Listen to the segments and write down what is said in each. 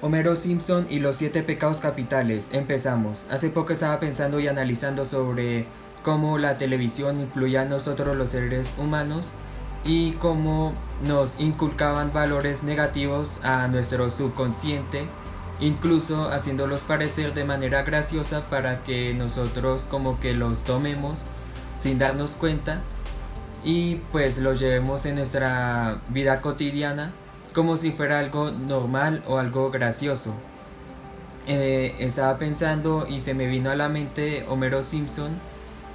Homero Simpson y los 7 pecados capitales. Empezamos. Hace poco estaba pensando y analizando sobre cómo la televisión influía a nosotros los seres humanos y cómo nos inculcaban valores negativos a nuestro subconsciente, incluso haciéndolos parecer de manera graciosa para que nosotros como que los tomemos sin darnos cuenta y pues lo llevemos en nuestra vida cotidiana como si fuera algo normal o algo gracioso. Estaba pensando y se me vino a la mente Homero Simpson,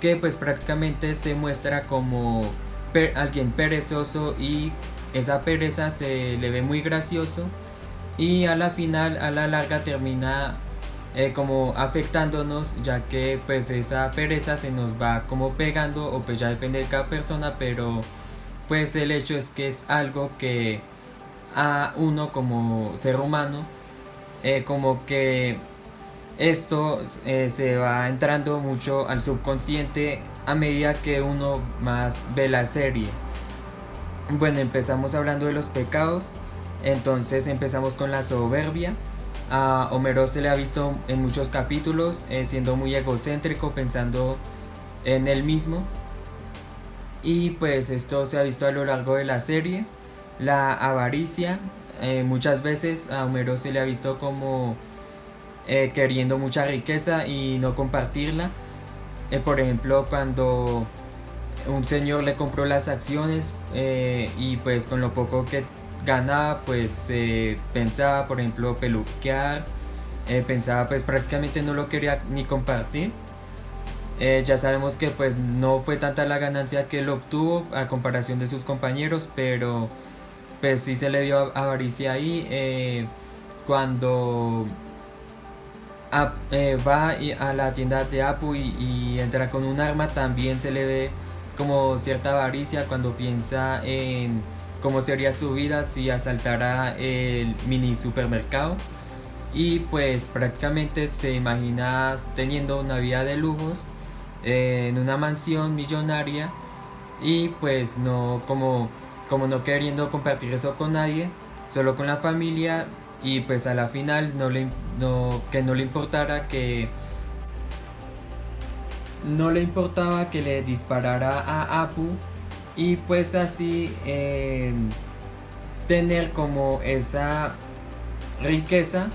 que pues prácticamente se muestra como alguien perezoso y esa pereza se le ve muy gracioso y a la final, a la larga termina como afectándonos, ya que pues esa pereza se nos va como pegando, o pues ya depende de cada persona, pero pues el hecho es que es algo que a uno como ser humano como que esto se va entrando mucho al subconsciente a medida que uno más ve la serie. Bueno, empezamos hablando de los pecados, entonces empezamos con la soberbia. A Homero se le ha visto en muchos capítulos siendo muy egocéntrico, pensando en él mismo, y pues esto se ha visto a lo largo de la serie. La avaricia, muchas veces a Homero se le ha visto como queriendo mucha riqueza y no compartirla. Por ejemplo, cuando un señor le compró las acciones y pues con lo poco que ganaba pues pensaba, por ejemplo, peluquear, pensaba pues prácticamente no lo quería ni compartir. Ya sabemos que pues no fue tanta la ganancia que él obtuvo a comparación de sus compañeros, pero pues sí se le dio avaricia ahí. Cuando va a la tienda de Apu y entra con un arma, también se le ve como cierta avaricia cuando piensa en cómo sería su vida si asaltara el mini supermercado, y pues prácticamente se imagina teniendo una vida de lujos en una mansión millonaria, y pues no como no queriendo compartir eso con nadie, solo con la familia, y pues a la final que no le importara que no le importaba que le disparara a Apu, y pues así tener como esa riqueza.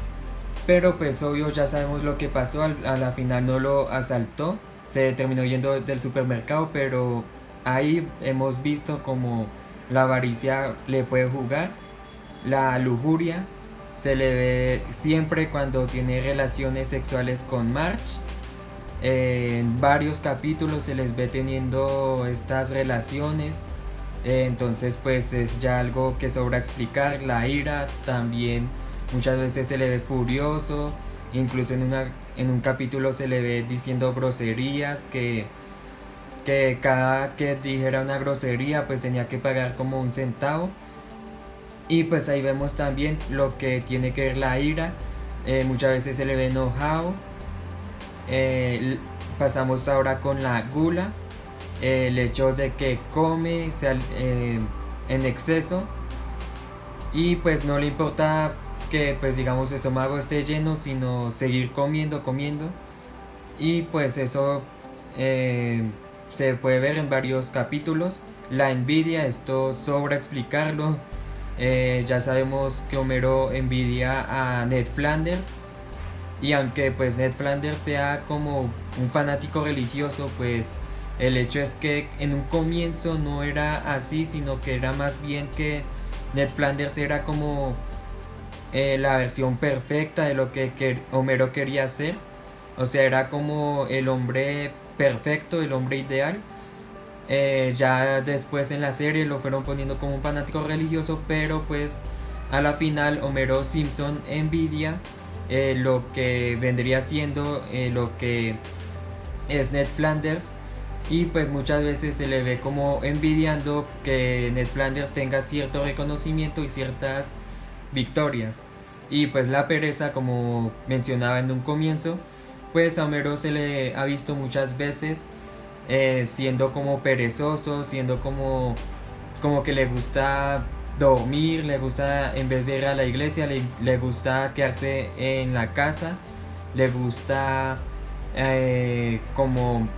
Pero pues obvio ya sabemos lo que pasó, a la final no lo asaltó, se terminó yendo del supermercado, pero ahí hemos visto como la avaricia le puede jugar. La lujuria se le ve siempre cuando tiene relaciones sexuales con Marge. En varios capítulos se les ve teniendo estas relaciones. Entonces pues es ya algo que sobra explicar. La ira también muchas veces se le ve furioso, incluso en un capítulo se le ve diciendo groserías, que cada que dijera una grosería pues tenía que pagar como un centavo. Y pues ahí vemos también lo que tiene que ver la ira. Muchas veces se le ve enojado. Pasamos ahora con la gula, el hecho de que come en exceso y pues no le importa que pues digamos su estómago esté lleno, sino seguir comiendo, comiendo. Y pues eso eh, se puede ver en varios capítulos. La envidia, esto sobra explicarlo. Ya sabemos que Homero envidia a Ned Flanders, y aunque pues Ned Flanders sea como un fanático religioso, pues el hecho es que en un comienzo no era así, sino que era más bien que Ned Flanders era como la versión perfecta de lo que Homero quería hacer. O sea, era como el hombre perfecto, el hombre ideal. Ya después en la serie lo fueron poniendo como un fanático religioso, pero pues a la final Homero Simpson envidia lo que vendría siendo lo que es Ned Flanders, y pues muchas veces se le ve como envidiando que Ned Flanders tenga cierto reconocimiento y ciertas victorias. Y pues la pereza, como mencionaba en un comienzo, pues a Homero se le ha visto muchas veces siendo como perezoso, siendo como que le gusta dormir, le gusta en vez de ir a la iglesia, le gusta quedarse en la casa, le gusta como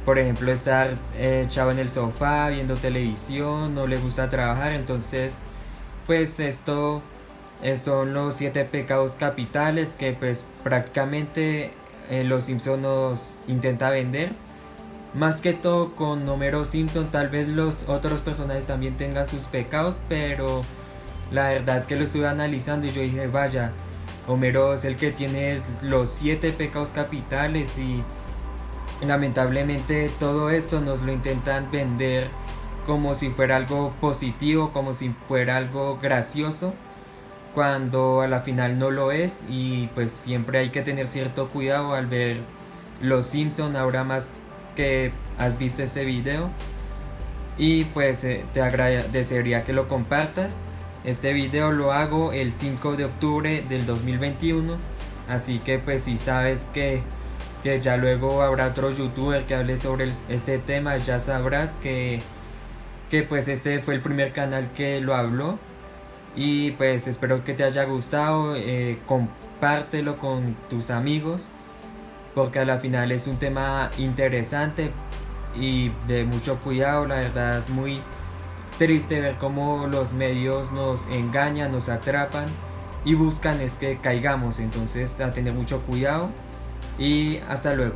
por ejemplo estar echado en el sofá viendo televisión, no le gusta trabajar. Entonces pues esto son los 7 pecados capitales que pues prácticamente Los Simpson nos intenta vender. Más que todo con Homero Simpson, tal vez los otros personajes también tengan sus pecados, pero la verdad que lo estuve analizando y yo dije, vaya, Homero es el que tiene los 7 pecados capitales y lamentablemente todo esto nos lo intentan vender como si fuera algo positivo, como si fuera algo gracioso, cuando a la final no lo es. Y pues siempre hay que tener cierto cuidado al ver Los Simpson, ahora más que has visto este video. Y pues te agradecería que lo compartas. Este video lo hago el 5 de octubre del 2021, así que pues si sabes que ya luego habrá otro youtuber que hable sobre este tema, ya sabrás que pues este fue el primer canal que lo habló. Y pues espero que te haya gustado, compártelo con tus amigos, porque a la final es un tema interesante y de mucho cuidado. La verdad es muy triste ver cómo los medios nos engañan, nos atrapan y buscan es que caigamos. Entonces a tener mucho cuidado y hasta luego.